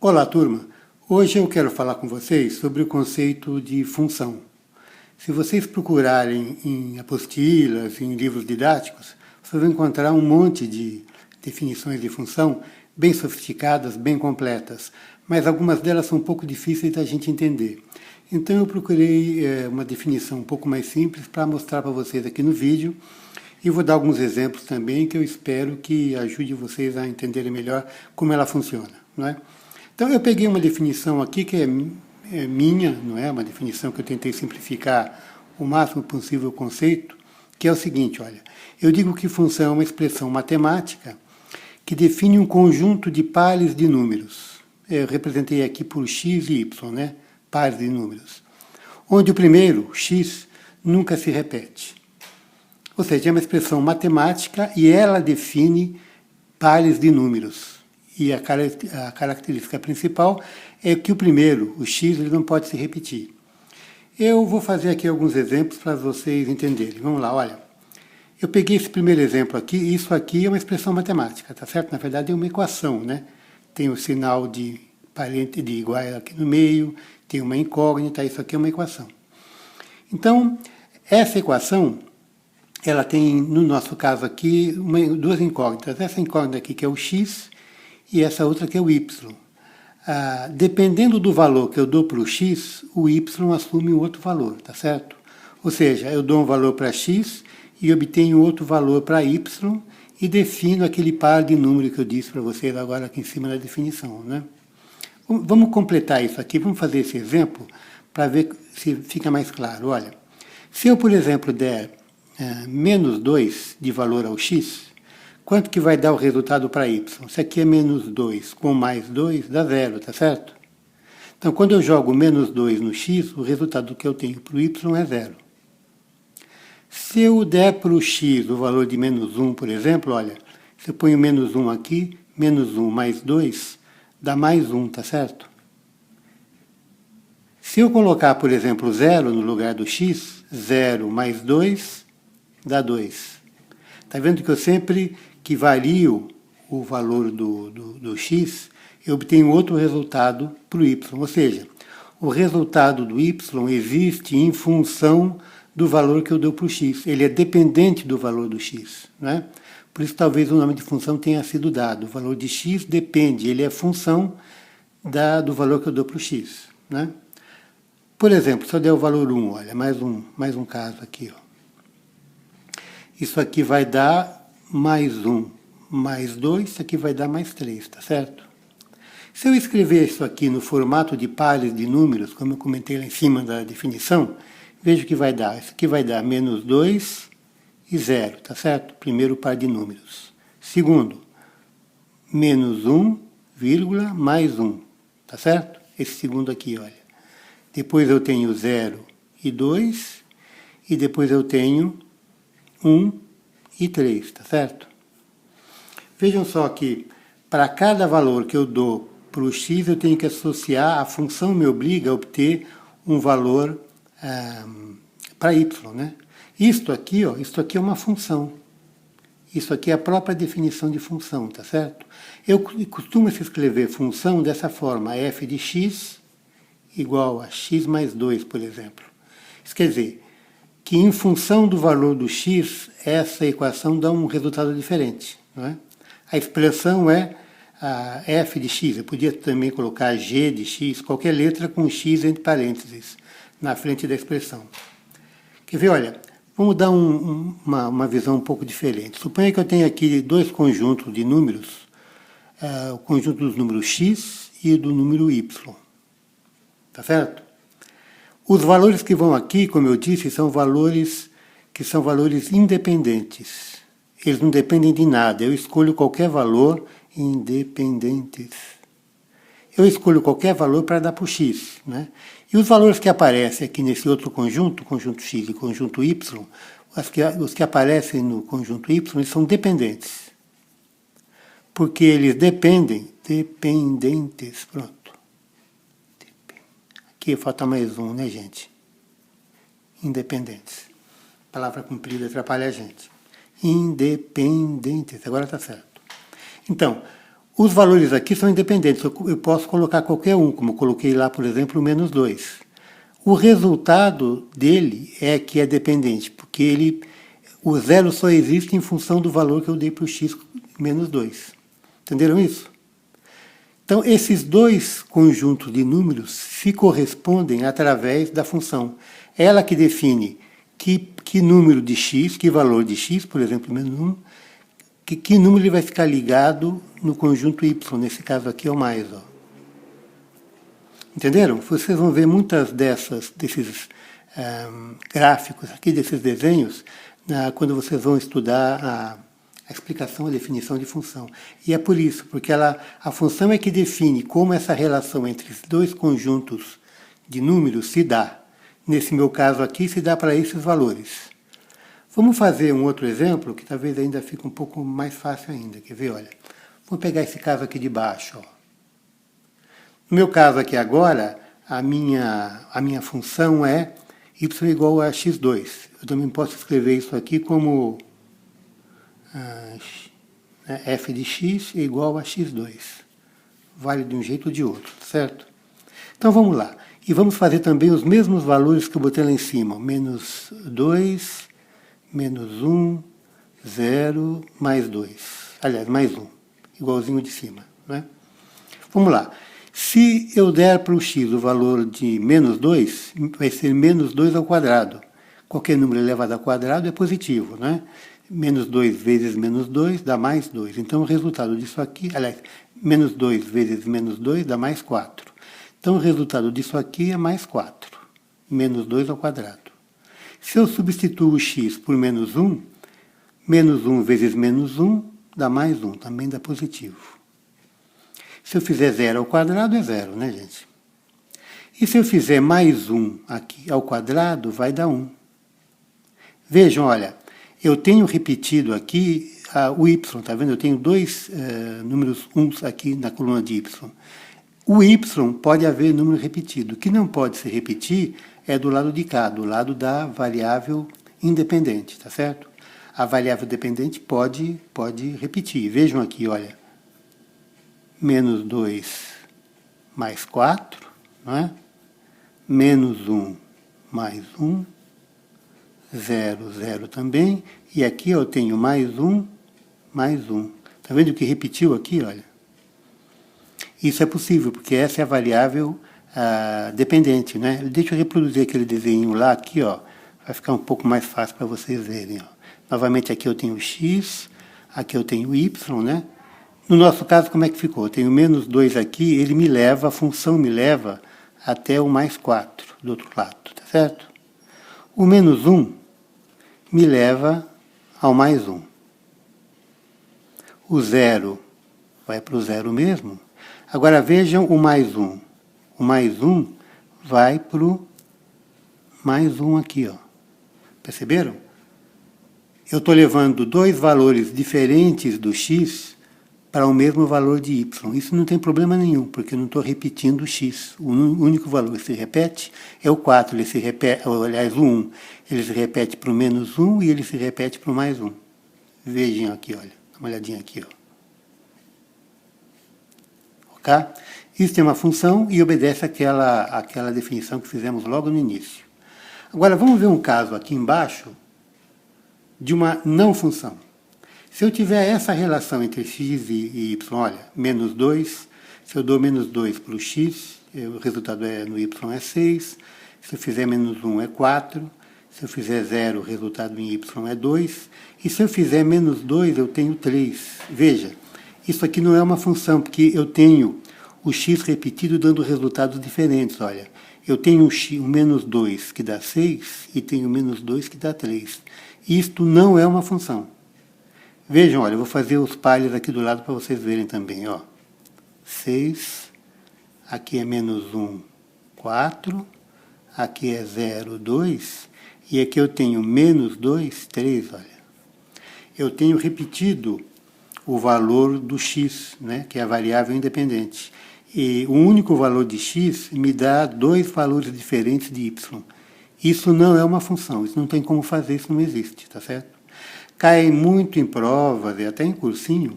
Olá, turma! Hoje eu quero falar com vocês sobre o conceito de função. Se vocês procurarem em apostilas, em livros didáticos, vocês vão encontrar um monte de definições de função bem sofisticadas, bem completas, mas algumas delas são um pouco difíceis da gente entender. Então eu procurei uma definição um pouco mais simples para mostrar para vocês aqui no vídeo e vou dar alguns exemplos também que eu espero que ajude vocês a entenderem melhor como ela funciona, não é? Então eu peguei uma definição aqui que é minha, não é? Uma definição que eu tentei simplificar o máximo possível o conceito, que é o seguinte, olha, eu digo que função é uma expressão matemática que define um conjunto de pares de números. Eu representei aqui por x e y, né? Pares de números. Onde o primeiro, x, nunca se repete. Ou seja, é uma expressão matemática e ela define pares de números. E a característica principal é que o primeiro, o x, ele não pode se repetir. Eu vou fazer aqui alguns exemplos para vocês entenderem. Vamos lá, olha. Eu peguei esse primeiro exemplo aqui, e isso aqui é uma expressão matemática, tá certo? Na verdade é uma equação, né? Tem o sinal de parente de igual aqui no meio, tem uma incógnita, isso aqui é uma equação. Então, essa equação, ela tem, no nosso caso aqui, duas incógnitas. Essa incógnita aqui que é o x, e essa outra que é o y. Dependendo do valor que eu dou para o x, o y assume um outro valor, tá certo? Ou seja, eu dou um valor para x e obtenho outro valor para y e defino aquele par de números que eu disse para vocês agora aqui em cima da definição, né? Vamos completar isso aqui, vamos fazer esse exemplo para ver se fica mais claro. Olha, se eu, por exemplo, der menos 2 de valor ao x, quanto que vai dar o resultado para y? Se aqui é menos 2 com mais 2, dá 0, tá certo? Então, quando eu jogo menos 2 no x, o resultado que eu tenho para o y é 0. Se eu der para o x o valor de menos 1, por exemplo, olha, se eu ponho menos 1 aqui, menos 1 mais 2, dá mais 1, tá certo? Se eu colocar, por exemplo, 0 no lugar do x, 0 mais 2 dá 2. Está vendo que eu sempre que vario o valor do x, eu obtenho outro resultado para o y. Ou seja, o resultado do y existe em função do valor que eu dou para o x. Ele é dependente do valor do x, né? Por isso talvez o nome de função tenha sido dado. O valor de x depende, ele é função do valor que eu dou para o x, né? Por exemplo, se eu der o valor 1, olha, mais um caso aqui, ó. Isso aqui vai dar mais 1, mais 2, isso aqui vai dar mais 3, tá certo? Se eu escrever isso aqui no formato de pares de números, como eu comentei lá em cima da definição, veja o que vai dar. Isso aqui vai dar menos 2 e 0, tá certo? Primeiro par de números. Segundo, menos 1, vírgula, mais 1, tá certo? Esse segundo aqui, olha. Depois eu tenho 0 e 2, e depois eu tenho 1 e 3, tá certo? Vejam só que para cada valor que eu dou para o x, eu tenho que associar, a função me obriga a obter um valor para y, né? Isto aqui é uma função. Isso aqui é a própria definição de função, tá certo? Eu costumo se escrever função dessa forma, f de x igual a x mais 2, por exemplo. Isso quer dizer que em função do valor do x, essa equação dá um resultado diferente, não é? A expressão é a f de x. Eu podia também colocar g de x, qualquer letra com x entre parênteses, na frente da expressão. Quer ver, olha, vamos dar uma visão um pouco diferente. Suponha que eu tenho aqui dois conjuntos de números, o conjunto dos números x e do número y. Tá certo? Os valores que vão aqui, como eu disse, são valores que são valores independentes. Eles não dependem de nada. Eu escolho qualquer valor independentes. Eu escolho qualquer valor para dar para o x, né? E os valores que aparecem aqui nesse outro conjunto, conjunto x e conjunto y, os que aparecem no conjunto y, eles são dependentes. Porque eles dependentes, pronto. Aqui falta mais um, né, gente? Independentes. Palavra comprida atrapalha a gente. Independentes, agora está certo. Então, Os valores aqui são independentes, eu posso colocar qualquer um, como eu coloquei lá, por exemplo, o menos 2. O resultado dele é que é dependente, porque o zero só existe em função do valor que eu dei para o x menos 2. Entenderam isso? Então, esses dois conjuntos de números se correspondem através da função. Ela que define que número de x, que valor de x, por exemplo, menos 1, que número ele vai ficar ligado no conjunto y, nesse caso aqui é o mais. Ó. Entenderam? Vocês vão ver muitas desses gráficos aqui, desses desenhos, quando vocês vão estudar a explicação, a definição de função. E é por isso, porque a função é que define como essa relação entre os dois conjuntos de números se dá. Nesse meu caso aqui, se dá para esses valores. Vamos fazer um outro exemplo, que talvez ainda fique um pouco mais fácil ainda. Quer ver? Olha, vamos pegar esse caso aqui de baixo. Ó. No meu caso aqui agora, a minha função é y igual a x2. Eu também posso escrever isso aqui como f de x é igual a x2. Vale de um jeito ou de outro, certo? Então vamos lá. E vamos fazer também os mesmos valores que eu botei lá em cima. Menos 2, menos 1, 0, mais 2. Aliás, mais 1. Igualzinho de cima. Né? Vamos lá. Se eu der para o x o valor de menos 2, vai ser menos 2 ao quadrado. Qualquer número elevado ao quadrado é positivo, né? Menos 2 vezes menos 2 dá mais 2. Então, o resultado disso aqui, aliás, menos 2 vezes menos 2 dá mais 4. Então, o resultado disso aqui é mais 4. Menos 2 ao quadrado. Se eu substituo o x por menos 1 vezes menos 1 dá mais 1, também dá positivo. Se eu fizer 0 ao quadrado, é 0, né, gente? E se eu fizer mais 1 aqui ao quadrado, vai dar 1. Vejam, olha, eu tenho repetido aqui o y, tá vendo? Eu tenho dois números 1 aqui na coluna de y. O y pode haver número repetido. O que não pode se repetir é do lado de cá, do lado da variável independente, tá certo? A variável dependente pode repetir. Vejam aqui, olha. Menos 2 mais 4, não é? Menos 1 mais 1, 0, 0 também. E aqui eu tenho mais 1, mais 1. Está vendo que repetiu aqui, olha? Isso é possível, porque essa é a variável dependente, né? Deixa eu reproduzir aquele desenho lá, aqui, ó. Vai ficar um pouco mais fácil para vocês verem, ó. Novamente aqui eu tenho x, aqui eu tenho y, né? No nosso caso, como é que ficou? Eu tenho menos 2 aqui, ele me leva, a função me leva até o mais 4 do outro lado, tá certo? O menos 1 me leva ao mais 1. O 0 vai para o 0 mesmo. Agora vejam o mais 1. O mais 1 vai para o mais 1 aqui, ó. Perceberam? Eu estou levando dois valores diferentes do x para o mesmo valor de y. Isso não tem problema nenhum, porque eu não estou repetindo o x. O único valor que se repete é o 4. Ele se repete, aliás, o 1. Ele se repete para o menos 1 e ele se repete para o mais 1. Vejam aqui, olha. Dá uma olhadinha aqui, ó. Ok? Isso tem uma função e obedece àquela definição que fizemos logo no início. Agora, vamos ver um caso aqui embaixo de uma não função. Se eu tiver essa relação entre x e y, olha, menos 2, se eu dou menos 2 para o x, o resultado no y é 6, se eu fizer menos 1 é 4, se eu fizer 0, o resultado em y é 2, e se eu fizer menos 2, eu tenho 3. Veja, isso aqui não é uma função, porque eu tenho o x repetido dando resultados diferentes, olha. Eu tenho um menos 2 que dá 6 e tenho menos 2 que dá 3. Isto não é uma função. Vejam, olha, eu vou fazer os palhos aqui do lado para vocês verem também, ó. 6, aqui é menos 1, 4, aqui é 0, 2, e aqui eu tenho menos 2, 3, olha. Eu tenho repetido o valor do x, né, que é a variável independente. E o único valor de x me dá dois valores diferentes de y. Isso não é uma função, isso não tem como fazer, isso não existe, tá certo? Cai muito em provas e até em cursinho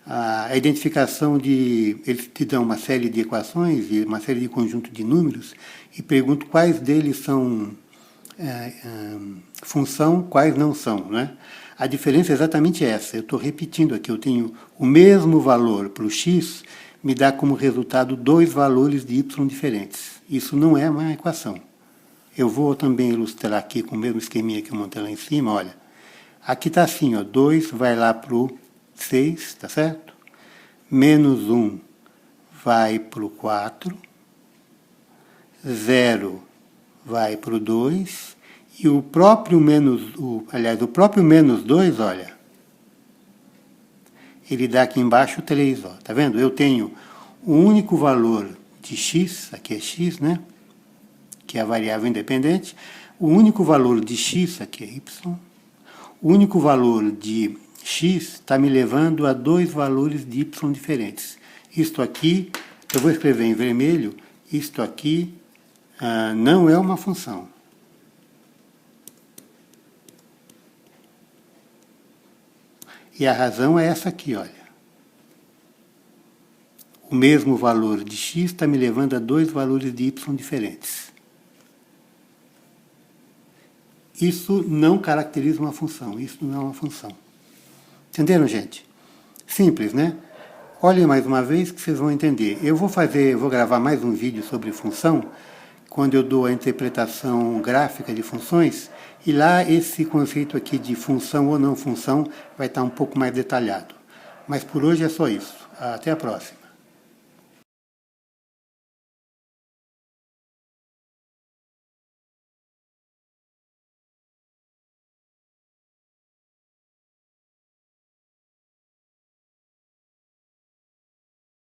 a identificação de... Eles te dão uma série de equações, e uma série de conjunto de números, e perguntam quais deles são função, quais não são, né? A diferença é exatamente essa. Eu estou repetindo aqui, eu tenho o mesmo valor para o x, me dá como resultado dois valores de y diferentes. Isso não é uma equação. Eu vou também ilustrar aqui com o mesmo esqueminha que eu montei lá em cima, olha. Aqui está assim, ó, 2 vai lá para o 6, tá certo? Menos 1 vai para o 4, 0 vai para o 2, e o próprio menos 2, olha, ele dá aqui embaixo 3, ó, tá vendo? Eu tenho o único valor de x, aqui é x, né? Que é a variável independente, o único valor de x, aqui é y, o único valor de x está me levando a dois valores de y diferentes. Isto aqui, eu vou escrever em vermelho, isto aqui não é uma função. E a razão é essa aqui, olha. O mesmo valor de x está me levando a dois valores de y diferentes. Isso não caracteriza uma função, isso não é uma função. Entenderam, gente? Simples, né? Olhem mais uma vez que vocês vão entender. Eu vou gravar mais um vídeo sobre função, quando eu dou a interpretação gráfica de funções, e lá esse conceito aqui de função ou não função vai estar um pouco mais detalhado. Mas por hoje é só isso. Até a próxima.